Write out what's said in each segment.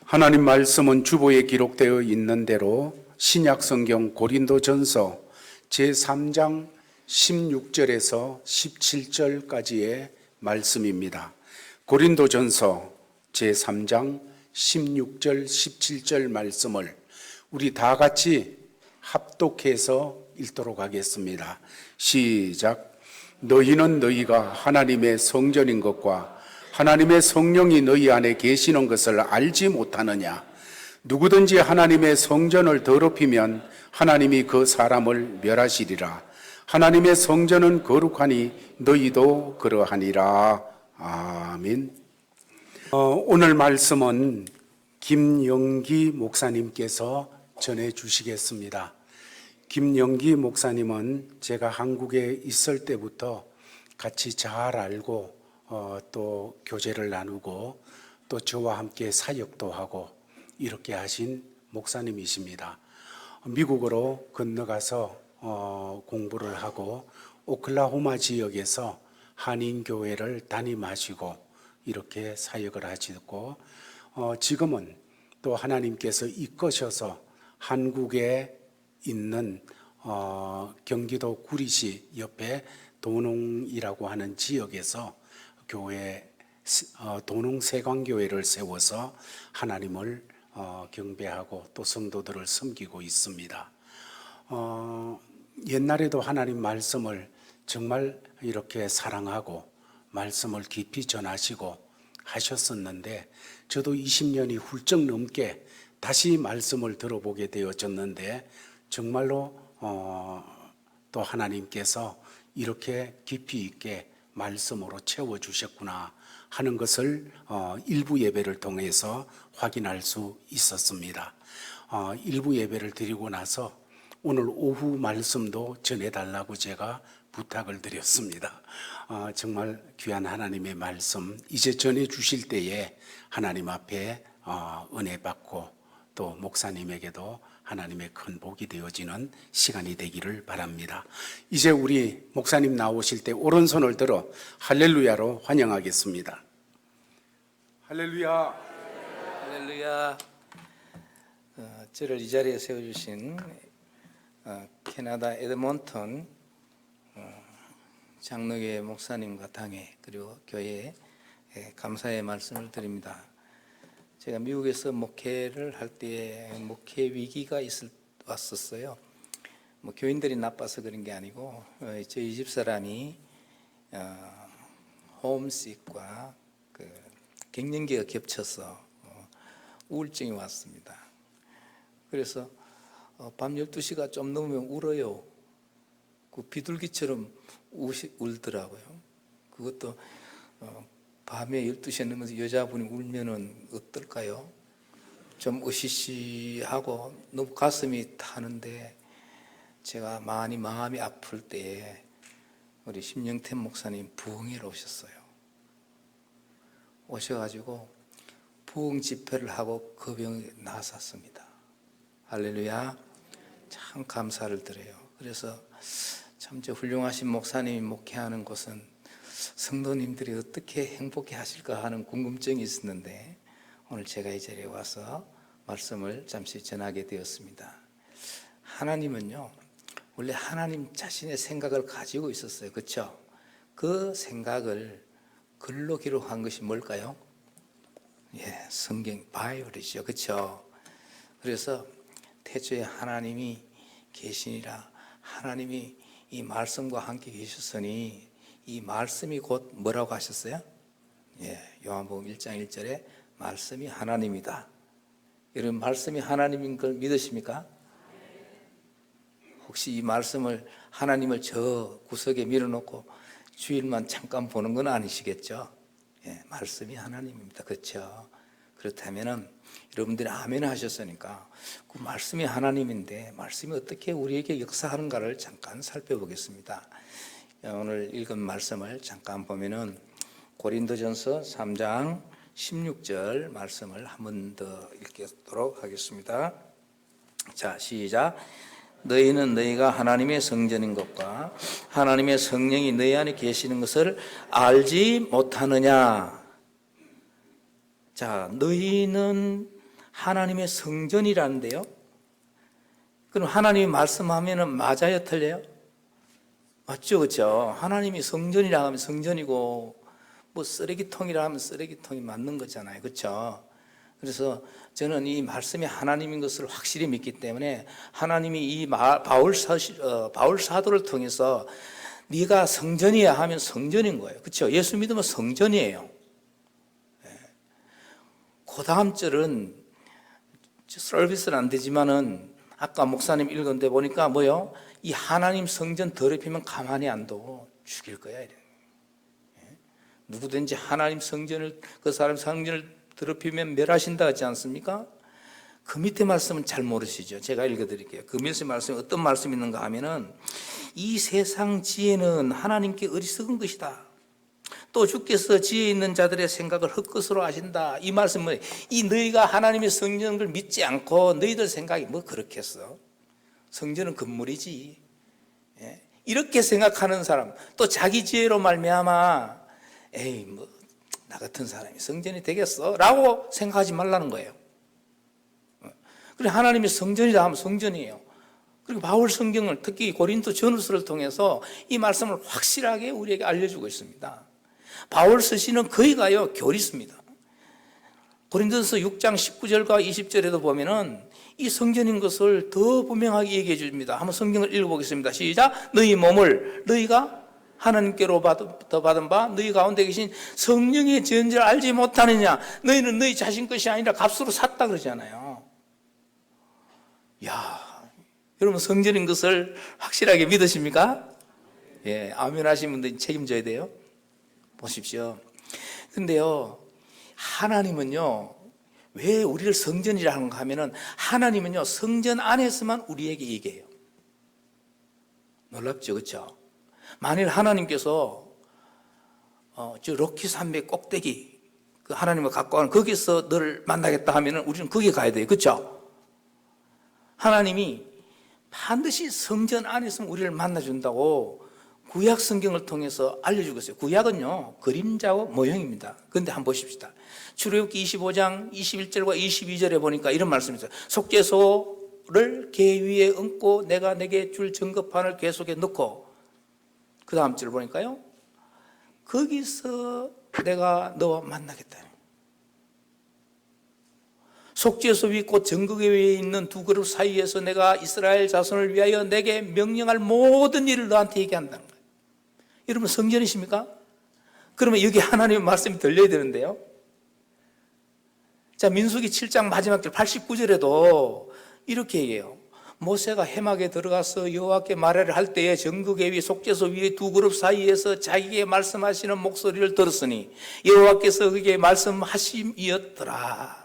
하나님 말씀은 주보에 기록되어 있는 대로 신약성경 고린도전서 제3장 16절에서 17절까지의 말씀입니다. 고린도전서 제3장 16절 17절 말씀을 우리 다 같이 합독해서 읽도록 하겠습니다. 시작. 너희는 너희가 하나님의 성전인 것과 하나님의 성령이 너희 안에 계시는 것을 알지 못하느냐? 누구든지 하나님의 성전을 더럽히면 하나님이 그 사람을 멸하시리라. 하나님의 성전은 거룩하니 너희도 그러하니라. 아멘. 오늘 말씀은 김영기 목사님께서 전해 주시겠습니다. 김영기 목사님은 제가 한국에 있을 때부터 같이 잘 알고 또 교제를 나누고 또 저와 함께 사역도 하고 이렇게 하신 목사님이십니다. 미국으로 건너가서 공부를 하고 오클라호마 지역에서 한인교회를 담임하시고 이렇게 사역을 하시고 지금은 또 하나님께서 이끄셔서 한국에 있는 경기도 구리시 옆에 도농이라고 하는 지역에서 교회 도농세관교회를 세워서 하나님을 경배하고 또 성도들을 섬기고 있습니다. 옛날에도 하나님 말씀을 정말 이렇게 사랑하고 말씀을 깊이 전하시고 하셨었는데 저도 20년이 훌쩍 넘게 다시 말씀을 들어보게 되어졌는데 정말로 또 하나님께서 이렇게 깊이 있게 말씀으로 채워주셨구나 하는 것을 일부 예배를 통해서 확인할 수 있었습니다. 일부 예배를 드리고 나서 오늘 오후 말씀도 전해달라고 제가 부탁을 드렸습니다. 정말 귀한 하나님의 말씀 이제 전해 주실 때에 하나님 앞에 은혜 받고 또 목사님에게도 하나님의 큰 복이 되어지는 시간이 되기를 바랍니다. 이제 우리 목사님 나오실 때 오른손을 들어 할렐루야로 환영하겠습니다. 할렐루야. 할렐루야. 저를 이 자리에 세워주신 캐나다 에드몬턴 장로교회 목사님과 당회 그리고 교회에 감사의 말씀을 드립니다. 제가 미국에서 목회를 할 때 목회 위기가 왔었어요. 뭐 교인들이 나빠서 그런 게 아니고 저희 집사람이 홈식과 그 갱년기가 겹쳐서 우울증이 왔습니다. 그래서 밤 12시가 좀 넘으면 울어요. 그 비둘기처럼 울더라고요. 그것도 밤에 12시에 넘어서 여자분이 울면은 어떨까요? 좀 으시시하고 너무 가슴이 타는데 제가 많이 마음이 아플 때에 우리 심영태 목사님 부흥회로 오셨어요. 오셔가지고 부흥 집회를 하고 그 병이 나았습니다. 할렐루야. 참 감사를 드려요. 그래서 참 저 훌륭하신 목사님이 목회하는 곳은 성도님들이 어떻게 행복해 하실까 하는 궁금증이 있었는데 오늘 제가 이 자리에 와서 말씀을 잠시 전하게 되었습니다. 하나님은요 원래 하나님 자신의 생각을 가지고 있었어요. 그렇죠? 그 생각을 글로 기록한 것이 뭘까요? 성경 바이블이죠. 그렇죠? 그래서 태초에 하나님이 계시니라 하나님이 이 말씀과 함께 계셨으니 이 말씀이 곧 뭐라고 하셨어요? 요한복음 1장 1절에 말씀이 하나님이다. 여러분 말씀이 하나님인 걸 믿으십니까? 혹시 이 말씀을 하나님을 저 구석에 밀어놓고 주일만 잠깐 보는 건 아니시겠죠? 말씀이 하나님입니다. 그렇죠? 그렇다면은 여러분들이 아멘 하셨으니까 그 말씀이 하나님인데 말씀이 어떻게 우리에게 역사하는가를 잠깐 살펴보겠습니다. 오늘 읽은 말씀을 잠깐 보면은 고린도전서 3장 16절 말씀을 한 번 더 읽도록 하겠습니다. 자, 시작. 너희는 너희가 하나님의 성전인 것과 하나님의 성령이 너희 안에 계시는 것을 알지 못하느냐? 자, 너희는 하나님의 성전이라는데요. 그럼 하나님이 말씀하면은 맞아요, 틀려요? 맞죠, 그렇죠? 하나님이 성전이라 하면 성전이고 뭐 쓰레기통이라 하면 쓰레기통이 맞는 거잖아요, 그렇죠? 그래서 저는 이 말씀이 하나님인 것을 확실히 믿기 때문에 하나님이 이 바울 사도를 통해서 네가 성전이야 하면 성전인 거예요, 그렇죠? 예수 믿으면 성전이에요. 그 다음 절은 서비스는 안 되지만은 아까 목사님 읽은 데 보니까 뭐요? 이 하나님 성전 더럽히면 가만히 안 둬 죽일 거야. 이래. 누구든지 하나님 성전을 그 사람 성전을 더럽히면 멸하신다 하지 않습니까? 그 밑에 말씀은 잘 모르시죠. 제가 읽어드릴게요. 그 밑에 말씀이 어떤 말씀이 있는가 하면은 이 세상 지혜는 하나님께 어리석은 것이다. 또 주께서 지혜 있는 자들의 생각을 헛것으로 하신다. 이 말씀은 이 너희가 하나님의 성전을 믿지 않고 너희들 생각이 뭐 그렇겠어? 성전은 건물이지. 이렇게 생각하는 사람, 또 자기 지혜로 말미암아 에이 뭐 나 같은 사람이 성전이 되겠어? 라고 생각하지 말라는 거예요. 그래 하나님의 성전이다 하면 성전이에요. 그리고 바울 성경을 특히 고린도 전후서를 통해서 이 말씀을 확실하게 우리에게 알려주고 있습니다. 바울 서신은 거의 가요 교리서입니다. 고린도서 6장 19절과 20절에도 보면은 이 성전인 것을 더 분명하게 얘기해 줍니다. 한번 성경을 읽어보겠습니다. 시작. 너희 몸을 너희가 하나님께로 받은 바 너희 가운데 계신 성령의 전제를 알지 못하느냐. 너희는 너희 자신 것이 아니라 값으로 샀다 그러잖아요. 야, 여러분 성전인 것을 확실하게 믿으십니까? 예, 아멘 하시는 분들 책임져야 돼요. 보십시오. 근데요, 하나님은요, 왜 우리를 성전이라 하는가 하면은 하나님은요, 성전 안에서만 우리에게 얘기해요. 놀랍죠, 그렇죠? 만일 하나님께서 저 로키 산맥 꼭대기 그 하나님을 갖고 가는 거기서 너를 만나겠다 하면은 우리는 거기 가야 돼요, 그렇죠? 하나님이 반드시 성전 안에서 우리를 만나준다고 구약 성경을 통해서 알려주고 있어요. 구약은요, 그림자와 모형입니다. 그런데 한번 보십시다. 출애굽기 25장 21절과 22절에 보니까 이런 말씀이 있어요. 속죄소를 개 위에 얹고 내가 내게 줄 증거판을 개 속에 넣고, 그 다음 절 보니까요, 거기서 내가 너와 만나겠다. 속죄소 위 곧 정극의 위에 있는 두 그릇 사이에서 내가 이스라엘 자손을 위하여 내게 명령할 모든 일을 너한테 얘기한다는 거예요. 여러분 성전이십니까? 그러면 여기 하나님의 말씀이 들려야 되는데요. 자, 민수기 7장 마지막 절 89절에도 이렇게 얘기해요. 모세가 해막에 들어가서 여호와께 말을 할 때에 정극의 위 속죄소 위에 두 그룹 사이에서 자기에게 말씀하시는 목소리를 들었으니 여호와께서 그에게 말씀하심이었더라.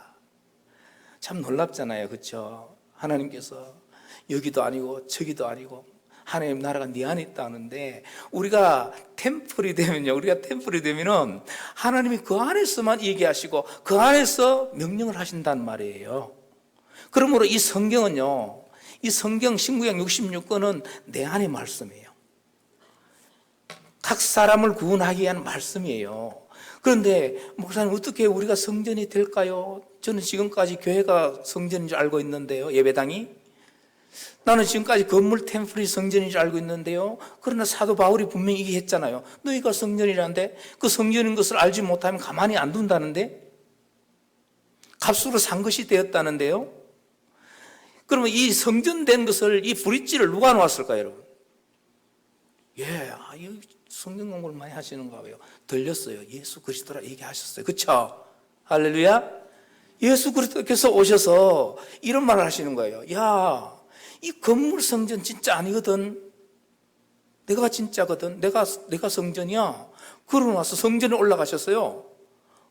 참 놀랍잖아요, 그렇죠? 하나님께서 여기도 아니고 저기도 아니고 하나님 나라가 네 안에 있다는데 우리가 템플이 되면은 하나님이 그 안에서만 얘기하시고 그 안에서 명령을 하신단 말이에요. 그러므로 이 성경은요, 이 성경 신구약 66권은 내 안의 말씀이에요. 각 사람을 구원하기 위한 말씀이에요. 그런데 목사님 어떻게 우리가 성전이 될까요? 저는 지금까지 교회가 성전인 줄 알고 있는데요. 예배당이. 나는 지금까지 건물 템플이 성전인 줄 알고 있는데요. 그러나 사도 바울이 분명히 얘기했잖아요. 너희가 성전이라는데 그 성전인 것을 알지 못하면 가만히 안 둔다는데 값으로 산 것이 되었다는데요. 그러면 이 성전된 것을 이 브릿지를 누가 놓았을까요, 여러분? 예, 성경 공부를 많이 하시는가 봐요. 들렸어요. 예수 그리스도라 얘기하셨어요. 그렇죠? 할렐루야. 예수 그리스도께서 오셔서 이런 말을 하시는 거예요. 야, 이 건물 성전 진짜 아니거든. 내가 진짜거든. 내가 성전이야. 그러고 나서 성전에 올라가셨어요.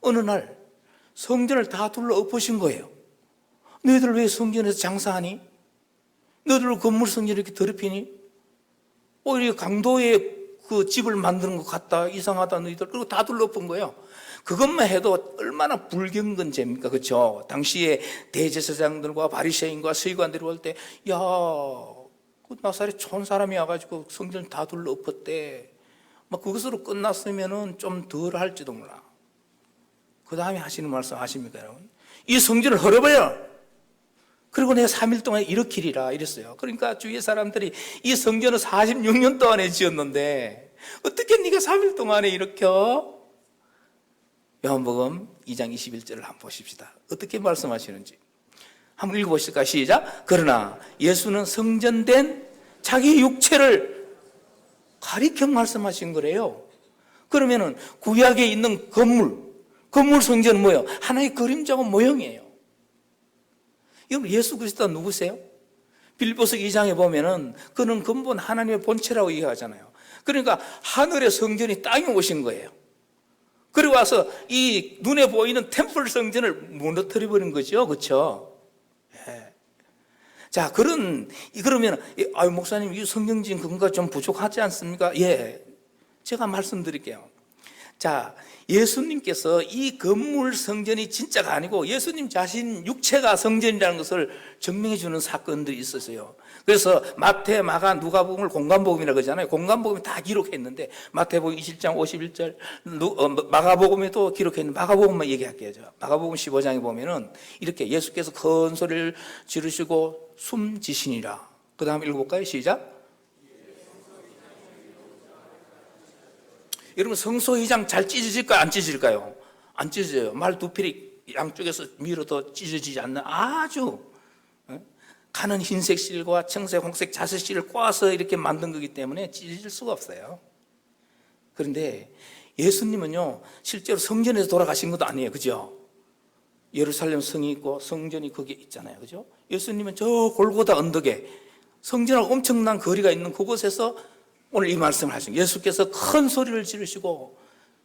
어느 날 성전을 다 둘러 엎으신 거예요. 너희들 왜 성전에서 장사하니? 너희들 건물 성전 이렇게 더럽히니? 오히려 강도에 그 집을 만드는 것 같다. 이상하다 너희들. 그리고 다 둘러 엎은 거예요. 그것만 해도 얼마나 불경건 죄입니까? 그렇죠? 당시에 대제사장들과 바리새인과 서기관들이 올 때, 야, 그 나사렛 촌 사람이 와가지고 성전을 다 둘러 엎었대. 막 그것으로 끝났으면은 좀 덜 할지도 몰라. 그 다음에 하시는 말씀 아십니까, 여러분? 이 성전을 헐어버려. 그리고 내가 3일 동안 일으키리라 이랬어요. 그러니까 주위의 사람들이 이 성전을 46년 동안에 지었는데 어떻게 네가 3일 동안에 일으켜? 요한복음 2장 21절을 한번 보십시다. 어떻게 말씀하시는지 한번 읽어보실까요? 시작. 그러나 예수는 성전된 자기 육체를 가리켜 말씀하신 거래요. 그러면은 구약에 있는 건물 성전은 뭐예요? 하나의 그림자고 모형이에요. 여러분, 예수 그리스도가 누구세요? 빌립보서 2장에 보면은 그는 근본 하나님의 본체라고 얘기하잖아요. 그러니까 하늘의 성전이 땅에 오신 거예요. 그리고 와서 이 눈에 보이는 템플 성전을 무너뜨려 버린 거죠. 그렇죠? 예. 자, 그러면 목사님, 이 성경진 근거가 좀 부족하지 않습니까? 예. 제가 말씀드릴게요. 자, 예수님께서 이 건물 성전이 진짜가 아니고 예수님 자신 육체가 성전이라는 것을 증명해 주는 사건들이 있었어요. 그래서 마태, 마가, 누가복음을 공간복음이라고 그러잖아요. 공간복음이 다 기록했는데 마태복음 27장 51절, 마가복음에도 기록했는데 마가복음만 얘기할게요. 마가복음 15장에 보면은 이렇게 예수께서 큰 소리를 지르시고 숨지시니라. 그 다음 읽어볼까요? 시작. 여러분, 성소휘장 잘 찢어질까요? 안 찢어질까요? 안 찢어져요. 말 두 필이 양쪽에서 밀어도 찢어지지 않는 아주 가는 흰색 실과 청색, 홍색 자색 실을 꼬아서 이렇게 만든 거기 때문에 찢어질 수가 없어요. 그런데 예수님은요, 실제로 성전에서 돌아가신 것도 아니에요. 그죠? 예루살렘 성이 있고 성전이 거기에 있잖아요. 그죠? 예수님은 저 골고다 언덕에 성전하고 엄청난 거리가 있는 그곳에서 오늘 이 말씀을 하신 예수께서 큰 소리를 지르시고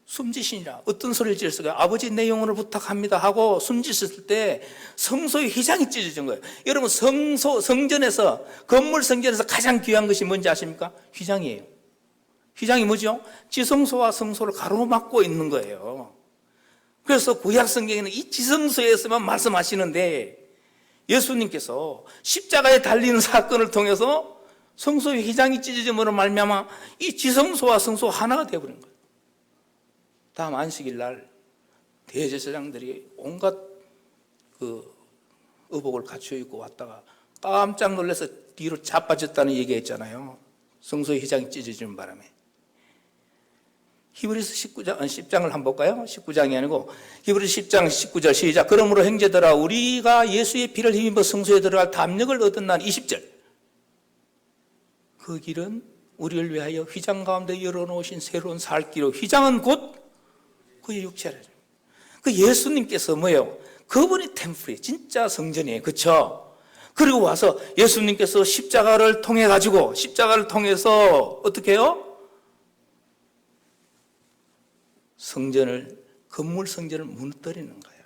숨지시니라. 어떤 소리를 지르셨어요? 아버지 내 영혼을 부탁합니다 하고 숨지셨을 때 성소의 휘장이 찢어진 거예요. 여러분, 성전에서, 건물 성전에서 가장 귀한 것이 뭔지 아십니까? 휘장이에요. 휘장이 뭐죠? 지성소와 성소를 가로막고 있는 거예요. 그래서 구약 성경에는 이 지성소에서만 말씀하시는데 예수님께서 십자가에 달리는 사건을 통해서 성소의 휘장이 찢어짐으로 말미암아 이 지성소와 성소 하나가 되어버린 거예요. 다음 안식일 날 대제사장들이 온갖 의복을 갖추어 입고 왔다가 깜짝 놀라서 뒤로 자빠졌다는 얘기했잖아요. 성소의 휘장이 찢어지는 바람에. 히브리서 10장을 한번 볼까요? 19장이 아니고 히브리서 10장 19절 시작. 그러므로 형제들아, 우리가 예수의 피를 힘입어 성소에 들어갈 담력을 얻은 날 20절. 그 길은 우리를 위하여 휘장 가운데 열어놓으신 새로운 살 길로, 휘장은 곧 그의 육체라. 그 예수님께서 뭐예요? 그분이 템플이 진짜 성전이에요. 그렇죠? 그리고 와서 예수님께서 십자가를 통해서 어떻게 해요? 건물 성전을 무너뜨리는 거예요.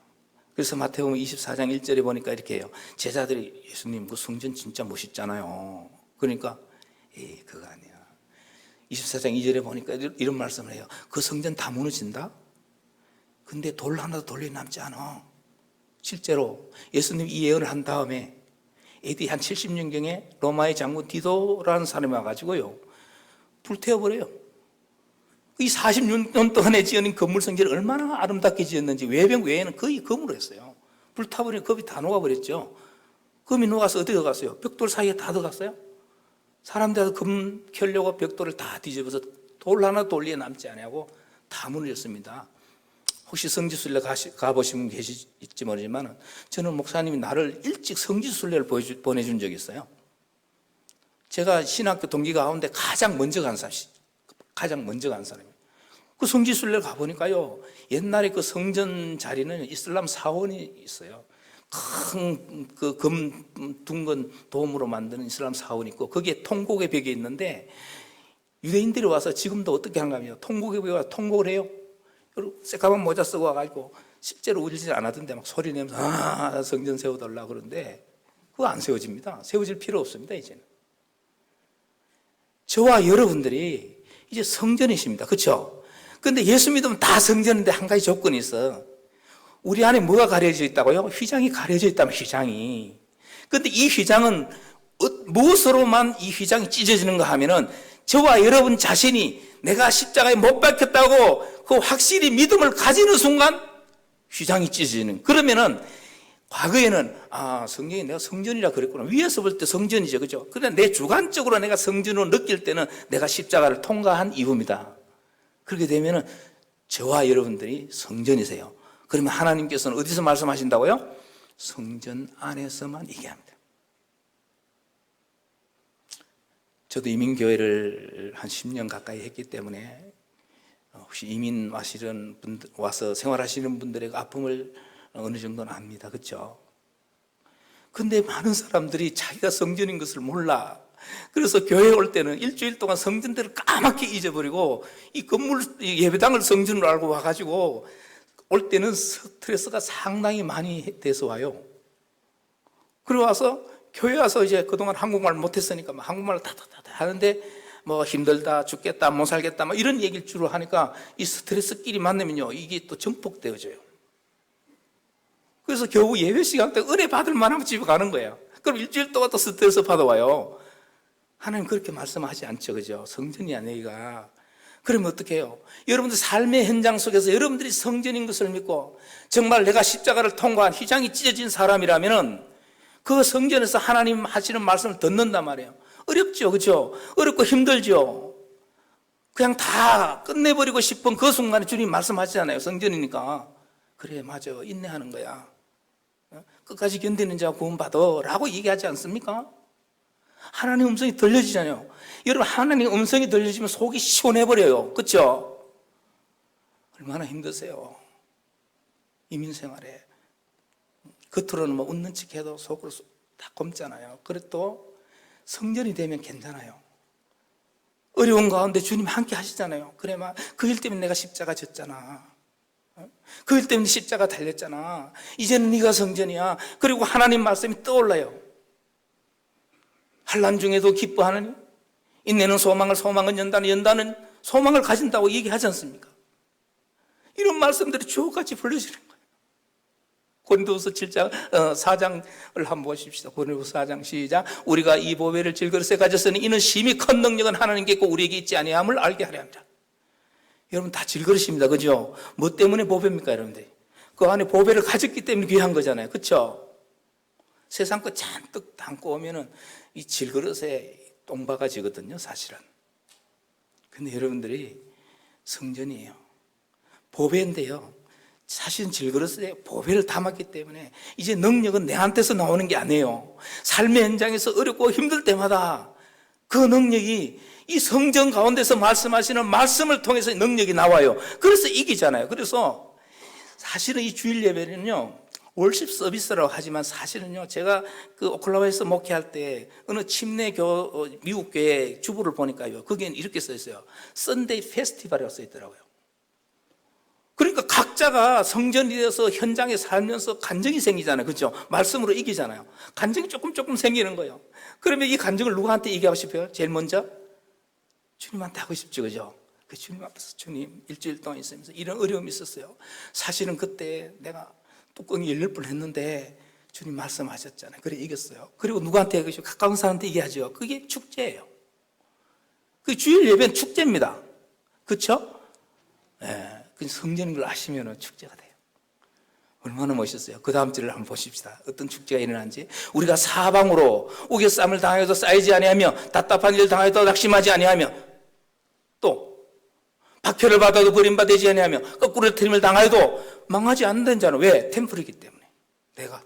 그래서 마태복음 24장 1절에 보니까 이렇게 해요. 제자들이 예수님 그 성전 진짜 멋있잖아요. 그러니까 그거 아니야. 24장 2절에 보니까 이런 말씀을 해요. 그 성전 다 무너진다? 근데 돌 하나도 돌려 남지 않아. 실제로 예수님 이 예언을 한 다음에 AD 한 70년경에 로마의 장군 디도라는 사람이 와가지고요, 불태워버려요. 이 46년 동안에 지어낸 건물 성전을 얼마나 아름답게 지었는지 외벽 외에는 거의 금으로 했어요. 불타버리니 금이 다 녹아버렸죠. 금이 녹아서 어디에 갔어요? 벽돌 사이에 다 들어갔어요. 사람들이 금 켜려고 벽돌을 다 뒤집어서 돌 하나 돌리에 남지 않냐고 다 무너졌습니다. 혹시 성지순례 가보신 분 계실지 모르지만 저는 목사님이 나를 일찍 성지순례를 보내준 적이 있어요. 제가 신학교 동기 가운데 가장 먼저 간 사람이에요. 그 성지순례를 가보니까요, 옛날에 그 성전 자리는 이슬람 사원이 있어요. 큰 그 둥근 돔으로 만드는 이슬람 사원이 있고 거기에 통곡의 벽이 있는데 유대인들이 와서 지금도 어떻게 하는가 하면 통곡의 벽에 와서 통곡을 해요. 새까만 모자 쓰고 와가지고 실제로 울지 않았던데 막 소리 내면서 성전 세워달라 그러는데 그거 안 세워집니다. 세워질 필요 없습니다. 이제는 저와 여러분들이 이제 성전이십니다. 그렇죠? 근데 예수 믿으면 다 성전인데 한 가지 조건이 있어. 우리 안에 뭐가 가려져 있다고요? 휘장이 가려져 있다면 휘장이. 근데 이 휘장은 무엇으로만 이 휘장이 찢어지는가 하면은 저와 여러분 자신이 내가 십자가에 못 박혔다고 그 확실히 믿음을 가지는 순간 휘장이 찢어지는. 그러면은 과거에는 성경이 내가 성전이라 그랬구나. 위에서 볼 때 성전이죠, 그죠? 그런데 내 주관적으로 내가 성전으로 느낄 때는 내가 십자가를 통과한 이후입니다. 그렇게 되면은 저와 여러분들이 성전이세요. 그러면 하나님께서는 어디서 말씀하신다고요? 성전 안에서만 얘기합니다. 저도 이민교회를 한 10년 가까이 했기 때문에 혹시 이민 와서 생활하시는 분들의 아픔을 어느 정도는 압니다. 그렇죠? 근데 많은 사람들이 자기가 성전인 것을 몰라. 그래서 교회에 올 때는 일주일 동안 성전대를 까맣게 잊어버리고 이 건물, 이 예배당을 성전으로 알고 와가지고 올 때는 스트레스가 상당히 많이 돼서 와요. 그리고 와서 교회 와서 이제 그동안 한국말 못했으니까 막 한국말을 다다다다 하는데 뭐 힘들다, 죽겠다, 못 살겠다, 막 이런 얘기를 주로 하니까 이 스트레스끼리 만나면요, 이게 또 증폭되어져요. 그래서 겨우 예배 시간 때 은혜 받을 만하면 집에 가는 거예요. 그럼 일주일 동안 또 스트레스 받아와요. 하나님 그렇게 말씀하지 않죠, 그죠? 성전이 아니가. 그러면 어떻게 해요? 여러분들 삶의 현장 속에서 여러분들이 성전인 것을 믿고 정말 내가 십자가를 통과한 휘장이 찢어진 사람이라면은 그 성전에서 하나님 하시는 말씀을 듣는단 말이에요. 어렵죠, 그죠? 어렵고 힘들죠. 그냥 다 끝내버리고 싶은 그 순간에 주님 말씀하시잖아요. 성전이니까. 그래, 맞아. 인내하는 거야. 끝까지 견디는 자가 구원받아 라고 얘기하지 않습니까? 하나님 음성이 들려지잖아요. 여러분, 하나님 음성이 들려지면 속이 시원해버려요. 그렇죠? 얼마나 힘드세요. 이민생활에. 겉으로는 뭐 웃는 척해도 속으로 다 곰잖아요. 그래도 성전이 되면 괜찮아요. 어려운 가운데 주님 함께 하시잖아요. 그래, 막 그 일 때문에 내가 십자가 졌잖아. 그 일 때문에 십자가 달렸잖아. 이제는 네가 성전이야. 그리고 하나님 말씀이 떠올라요. 환난 중에도 기뻐하느니 인내는 소망을, 소망은 연단은 소망을 가진다고 얘기하지 않습니까? 이런 말씀들이 주옥같이 불러지는 거예요. 고린도후서 4장을 한번 보십시다. 고린도후서 4장 시작. 우리가 이 보배를 질그릇에 가졌으니 이는 심히 큰 능력은 하나님께 있고 우리에게 있지 아니함을 알게 하려 합니다. 여러분 다 질그릇입니다. 그죠? 뭐 때문에 보배입니까, 여러분들? 그 안에 보배를 가졌기 때문에 귀한 거잖아요. 그렇죠? 세상 거 잔뜩 담고 오면은 이 질그릇에 똥바가지거든요, 사실은. 근데 여러분들이 성전이에요. 보배인데요. 사실은 질그릇에 보배를 담았기 때문에 이제 능력은 내한테서 나오는 게 아니에요. 삶의 현장에서 어렵고 힘들 때마다 그 능력이 이 성전 가운데서 말씀하시는 말씀을 통해서 능력이 나와요. 그래서 이기잖아요. 그래서 사실은 이 주일 예배는요, 월십 서비스라고 하지만 사실은요, 제가 그 오클라호마에서 목회할 때 어느 미국 교회 주부를 보니까요, 거기에는 이렇게 써 있어요. 썬데이 페스티벌이라고 써 있더라고요. 그러니까 각자가 성전이 되어서 현장에 살면서 간증이 생기잖아요. 그렇죠? 말씀으로 이기잖아요. 간증이 조금 생기는 거예요. 그러면 이 간증을 누구한테 얘기하고 싶어요? 제일 먼저? 주님한테 하고 싶죠. 그죠? 그 주님 앞에서 주님 일주일 동안 있으면서 이런 어려움이 있었어요. 사실은 그때 내가 뚜껑이 열릴 뻔 했는데 주님 말씀하셨잖아요. 그래 이겼어요. 그리고 누구한테 얘기하시고 가까운 사람한테 얘기하죠. 그게 축제예요. 그 주일 예배는 축제입니다. 그렇죠? 예. 그 성전인 걸 아시면 축제가 돼요. 얼마나 멋있어요. 그 다음 절을 한번 보십시다. 어떤 축제가 일어난지. 우리가 사방으로 우겨쌈을 당하여도 쌓이지 아니하며 답답한 일을 당하여도 낙심하지 아니하며 또 박해를 받아도 버림받지 아니하며 거꾸로 트림을 당하여도 망하지 않는다는 자는 왜? 템플이기 때문에. 내가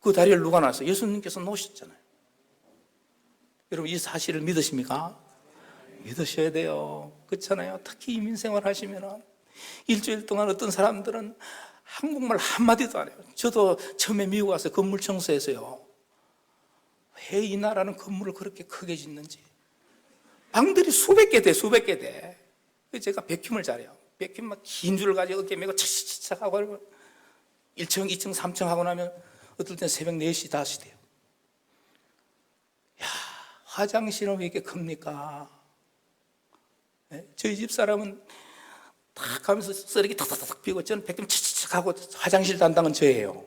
그 다리를 누가 놨어요? 예수님께서 놓으셨잖아요. 여러분 이 사실을 믿으십니까? 믿으셔야 돼요. 그렇잖아요. 특히 이민생활 하시면 일주일 동안 어떤 사람들은 한국말 한마디도 안 해요. 저도 처음에 미국 와서 건물 청소해서요, 왜 이 나라는 건물을 그렇게 크게 짓는지. 방들이 수백 개 돼. 제가 백큐을 잘해요. 백큐 막 긴 줄을 가지고 어깨 메고 차차차차 하고 1층, 2층, 3층 하고 나면 어떨 땐 새벽 4시, 5시 돼요. 야, 화장실은 왜 이렇게 큽니까? 저희 집 사람은 탁 가면서 쓰레기 탁탁탁 피우고 저는 백금 치치치 하고 화장실 담당은 저예요.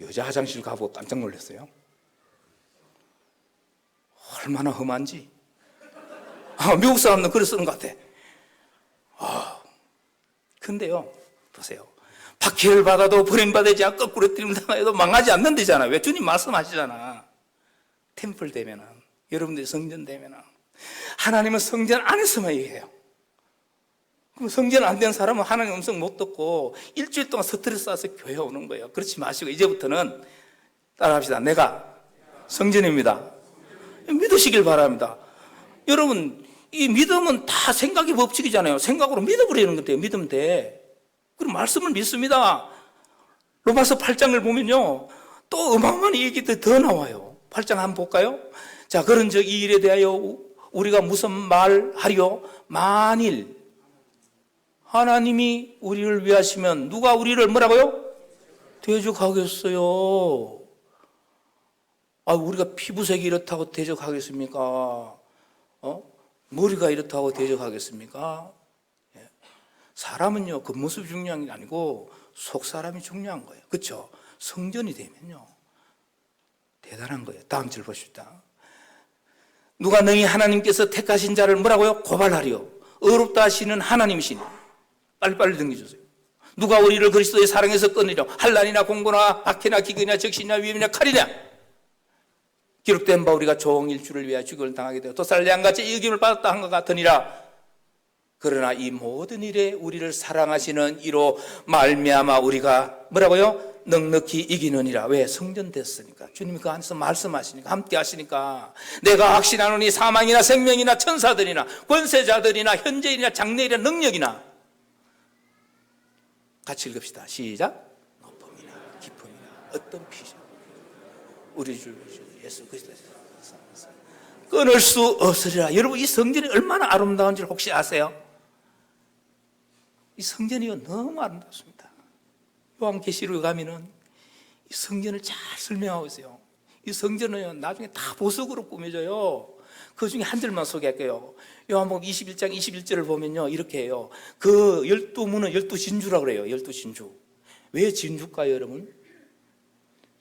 여자 화장실 가보고 깜짝 놀랐어요. 얼마나 험한지. 미국 사람은 그래 쓰는 것 같아. 근데요, 보세요. 박해를 받아도 버림받지 않고 거꾸로 뜨림 당해도 망하지 않는다잖아. 왜? 주님 말씀하시잖아. 템플 되면은, 여러분들이 성전 되면은, 하나님은 성전 안에서만 얘기해요. 그럼 성전 안 된 사람은 하나님 음성 못 듣고 일주일 동안 스트레스 쌓아서 교회 오는 거예요. 그렇지 마시고 이제부터는 따라합시다. 내가 성전입니다. 믿으시길 바랍니다. 여러분, 이 믿음은 다 생각의 법칙이잖아요. 생각으로 믿어버리는 건데요. 믿으면 돼. 그럼 말씀을 믿습니다. 로마서 8장을 보면요, 또 어마어마한 얘기들이 더 나와요. 8장 한번 볼까요? 자, 그런즉 이 일에 대하여 우리가 무슨 말하리요? 만일 하나님이 우리를 위하시면 누가 우리를 뭐라고요? 대적하겠어요. 우리가 피부색이 이렇다고 대적하겠습니까? 머리가 이렇다고 대적하겠습니까? 사람은요, 겉모습이 중요한 게 아니고 속 사람이 중요한 거예요. 그렇죠? 성전이 되면요, 대단한 거예요. 다음 절 보십시다. 누가 너희 하나님께서 택하신 자를 뭐라고요? 고발하리요. 어렵다 하시는 하나님이시니. 빨리빨리 등기주세요. 누가 우리를 그리스도의 사랑에서 끊으려 환난이나 공고나 박해나 기근이나 적신이나 위험이나 칼이냐. 기록된 바 우리가 종일주를 위하여 죽임을 당하게 되어 도살리 양같이 이김을 받았다 한 것 같으니라. 그러나 이 모든 일에 우리를 사랑하시는 이로 말미암아 우리가 뭐라고요? 넉넉히 이기느니라. 왜? 성전 됐으니까. 주님이 그 안에서 말씀하시니까, 함께 하시니까. 내가 확신하노니 사망이나 생명이나 천사들이나 권세자들이나 현재이나 장래이나 능력이나. 같이 읽읍시다. 시작. 높음이나 깊음이나 어떤 피죠. 우리 주 예수 그리스도의 끊을 수 없으리라. 여러분, 이 성전이 얼마나 아름다운지 혹시 아세요? 이 성전이 너무 아름답습니다. 요한계시록에 가면은 이 성전을 잘 설명하고 있어요. 이 성전은 나중에 다 보석으로 꾸며져요. 그 중에 한 절만 소개할게요. 요한복음 21장 21절을 보면요, 이렇게 해요. 그 12문은 12진주라고 그래요. 12진주. 왜 진주일까요, 여러분?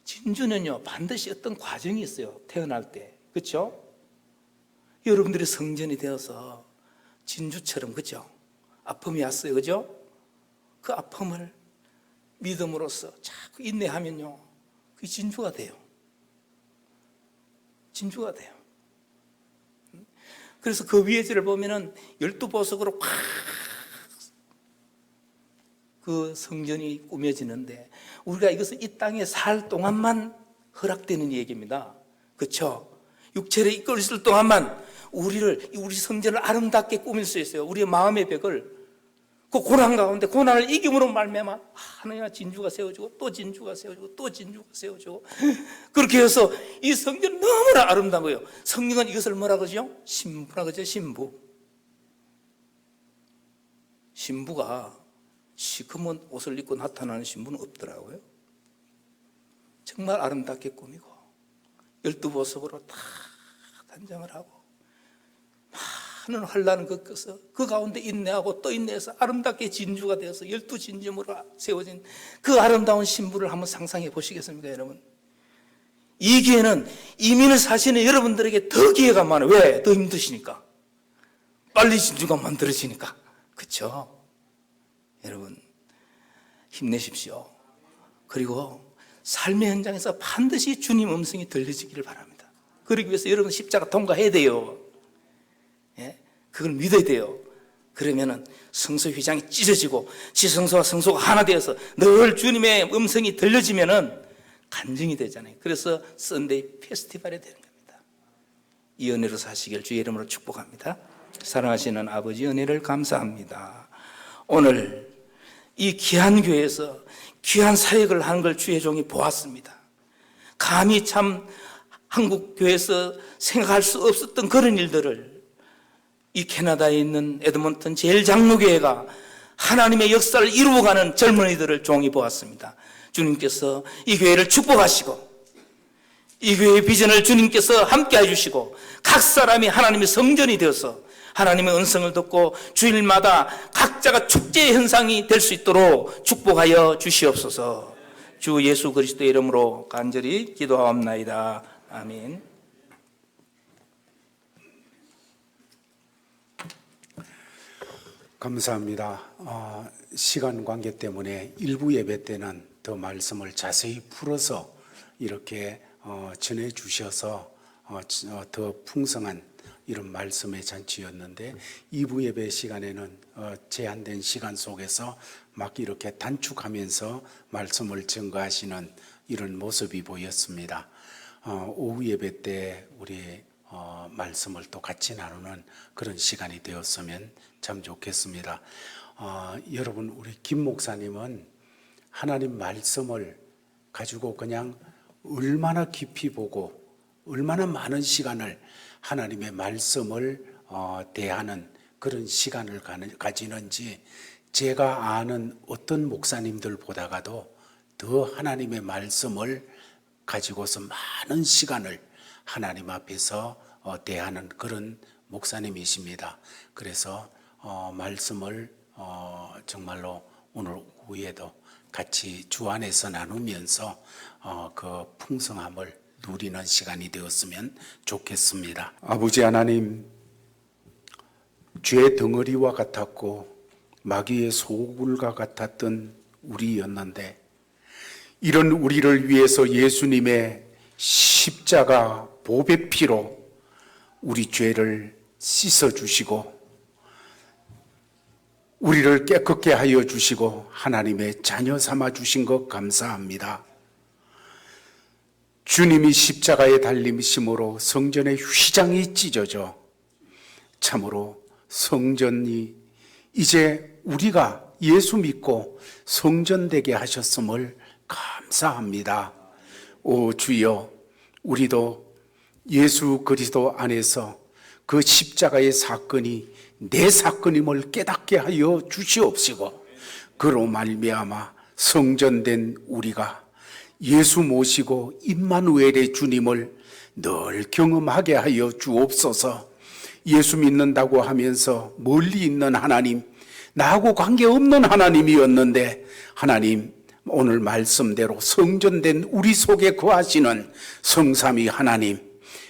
진주는요, 반드시 어떤 과정이 있어요. 태어날 때. 그렇죠? 여러분들이 성전이 되어서 진주처럼, 그렇죠? 아픔이 왔어요. 그죠? 그 아픔을 믿음으로써 자꾸 인내하면요, 그게 진주가 돼요. 진주가 돼요. 그래서 그 위에 절을 보면은 12보석으로 팍 그 성전이 꾸며지는데, 우리가 이것은 이 땅에 살 동안만 허락되는 얘기입니다. 그렇죠? 육체를 입고 있을 동안만 우리 성전을 아름답게 꾸밀 수 있어요. 우리의 마음의 벽을. 그 고난 가운데 고난을 이김으로 말미암아 하나님의 진주가 세워지고 또 진주가 세워지고 또 진주가 세워지고, 그렇게 해서 이 성전은 너무나 아름다운 거예요. 성경은 이것을 뭐라 그러죠? 신부라 그러죠. 신부. 신부가 시커먼 옷을 입고 나타나는 신부는 없더라고요. 정말 아름답게 꾸미고 12보석으로 다 단장을 하고 많은 환난을 겪어서 그 가운데 인내하고 또 인내해서 아름답게 진주가 되어서 12진주무로 세워진 그 아름다운 신부를 한번 상상해 보시겠습니까, 여러분? 이 기회는 이민을 사시는 여러분들에게 더 기회가 많아요. 왜? 더 힘드시니까. 빨리 진주가 만들어지니까. 그렇죠? 여러분, 힘내십시오. 그리고 삶의 현장에서 반드시 주님 음성이 들려지기를 바랍니다. 그러기 위해서 여러분 십자가 통과해야 돼요. 예? 그걸 믿어야 돼요. 그러면은 성소 휘장이 찢어지고 지성소와 성소가 하나 되어서 늘 주님의 음성이 들려지면은 간증이 되잖아요. 그래서 썬데이 페스티벌이 되는 겁니다. 이 은혜로 사시길 주의 이름으로 축복합니다. 사랑하시는 아버지, 은혜를 감사합니다. 오늘 이 귀한 교회에서 귀한 사역을 하는 걸 주의 종이 보았습니다. 감히 참 한국 교회에서 생각할 수 없었던 그런 일들을 이 캐나다에 있는 에드먼턴 제일장로교회가 하나님의 역사를 이루어가는 젊은이들을 종이 보았습니다. 주님께서 이 교회를 축복하시고 이 교회의 비전을 주님께서 함께 해주시고 각 사람이 하나님의 성전이 되어서 하나님의 음성을 듣고 주일마다 각자가 축제의 현상이 될 수 있도록 축복하여 주시옵소서. 주 예수 그리스도의 이름으로 간절히 기도하옵나이다. 아멘. 감사합니다. 시간 관계 때문에 일부 예배 때는 더 말씀을 자세히 풀어서 이렇게 전해 주셔서 더 풍성한 이런 말씀의 잔치였는데 2부 예배 시간에는 제한된 시간 속에서 막 이렇게 단축하면서 말씀을 증거하시는 이런 모습이 보였습니다. 오후 예배 때 우리 말씀을 또 같이 나누는 그런 시간이 되었으면 참 좋겠습니다. 여러분, 우리 김 목사님은 하나님 말씀을 가지고 그냥 얼마나 깊이 보고 얼마나 많은 시간을 하나님의 말씀을 대하는 그런 시간을 가지는지 제가 아는 어떤 목사님들보다가도 더 하나님의 말씀을 가지고서 많은 시간을 하나님 앞에서 대하는 그런 목사님이십니다. 그래서 말씀을 정말로 오늘 오후에도 같이 주 안에서 나누면서 그 풍성함을 누리는 시간이 되었으면 좋겠습니다. 아버지 하나님, 죄 덩어리와 같았고 마귀의 소굴과 같았던 우리였는데 이런 우리를 위해서 예수님의 십자가 보배 피로 우리 죄를 씻어주시고 우리를 깨끗게 하여 주시고 하나님의 자녀 삼아 주신 것 감사합니다. 주님이 십자가에 달리심으로 성전의 휘장이 찢어져 참으로 성전이 이제 우리가 예수 믿고 성전되게 하셨음을 감사합니다. 오 주여, 우리도 예수 그리스도 안에서 그 십자가의 사건이 내 사건임을 깨닫게 하여 주시옵시고 그로 말미암아 성전된 우리가 예수 모시고 임마누엘의 주님을 늘 경험하게 하여 주옵소서. 예수 믿는다고 하면서 멀리 있는 하나님, 나하고 관계없는 하나님이었는데 하나님, 오늘 말씀대로 성전된 우리 속에 거하시는 성삼위 하나님,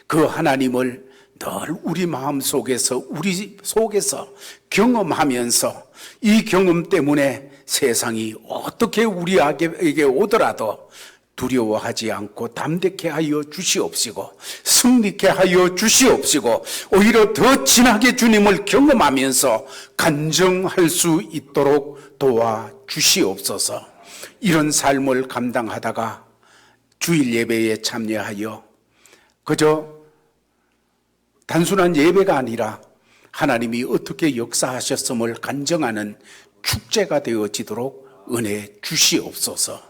그 하나님을 늘 우리 마음속에서 우리 속에서 경험하면서 이 경험 때문에 세상이 어떻게 우리에게 오더라도 두려워하지 않고 담대케 하여 주시옵시고 승리케 하여 주시옵시고 오히려 더 진하게 주님을 경험하면서 간증할 수 있도록 도와주시옵소서. 이런 삶을 감당하다가 주일 예배에 참여하여 그저 단순한 예배가 아니라 하나님이 어떻게 역사하셨음을 간증하는 축제가 되어지도록 은혜 주시옵소서.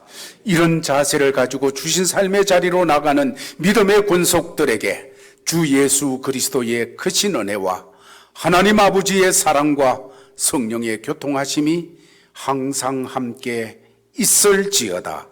이런 자세를 가지고 주신 삶의 자리로 나가는 믿음의 권속들에게 주 예수 그리스도의 크신 은혜와 하나님 아버지의 사랑과 성령의 교통하심이 항상 함께 있을지어다.